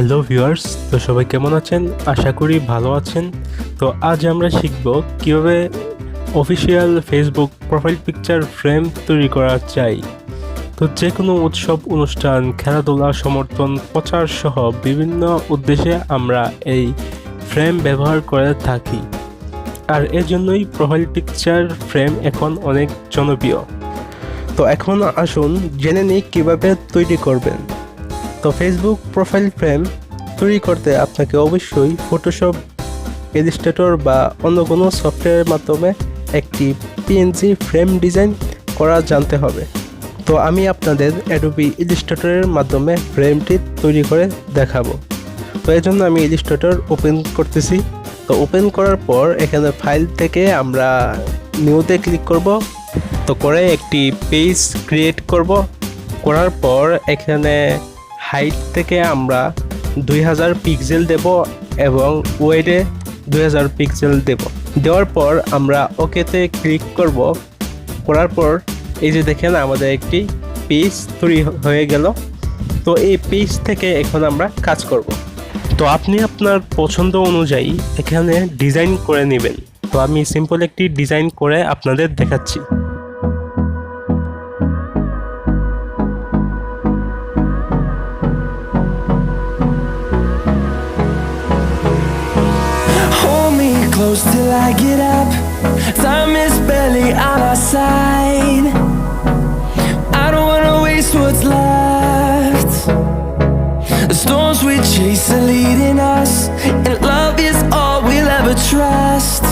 Hello viewers, তো সবাই কেমন আছেন? আশা করি ভালো আছেন। তো আজ আমরা শিখব কিভাবে official Facebook profile picture frame তৈরি করা যায়। তো যে কোনো উৎসব, অনুষ্ঠান, খেলাধুলা, সমর্থন, প্রচার সহ বিভিন্ন উদ্দেশ্যে আমরা এই ফ্রেম ব্যবহার করে থাকি, আর এজন্যই প্রোফাইল পিকচার ফ্রেম এখন অনেক জনপ্রিয়। তো এখন আসুন জেনে নিই কীভাবে তৈরি করবেন। তো ফেসবুক প্রোফাইল ফ্রেম তৈরি করতে আপনাকে অবশ্যই ফটোশপ, ইলাস্ট্রেটর বা অন্য কোনো সফটওয়্যারের মাধ্যমে একটি পিএনজি ফ্রেম ডিজাইন করা জানতে হবে। তো আমি আপনাদের অ্যাডোবি ইলাস্ট্রেটরের মাধ্যমে ফ্রেমটি তৈরি করে দেখাবো। তো এই জন্য আমি ইলাস্ট্রেটর ওপেন করতেছি। তো ওপেন করার পর এখানে ফাইল থেকে আমরা নিউতে ক্লিক করব। তো করে একটি পেজ ক্রিয়েট করব। করার পর এখানে হাইট থেকে আমরা 2000 পিক্সেল দেব এবং ওয়েটে 2000 পিক্সেল দেব। দেওয়ার পর আমরা ওকেতে ক্লিক করব। করার পর এই যে দেখেন আমাদের একটি পেজ তৈরি হয়ে গেল। তো এই পেজ থেকে এখন আমরা কাজ করব। তো আপনি আপনার পছন্দ অনুযায়ী এখানে ডিজাইন করে নেবেন। তো আমি সিম্পল একটি ডিজাইন করে আপনাদের দেখাচ্ছি। Close till I get up. Time is barely on our side. I don't wanna waste what's left. The storms we chase are leading us, and love is all we'll ever trust.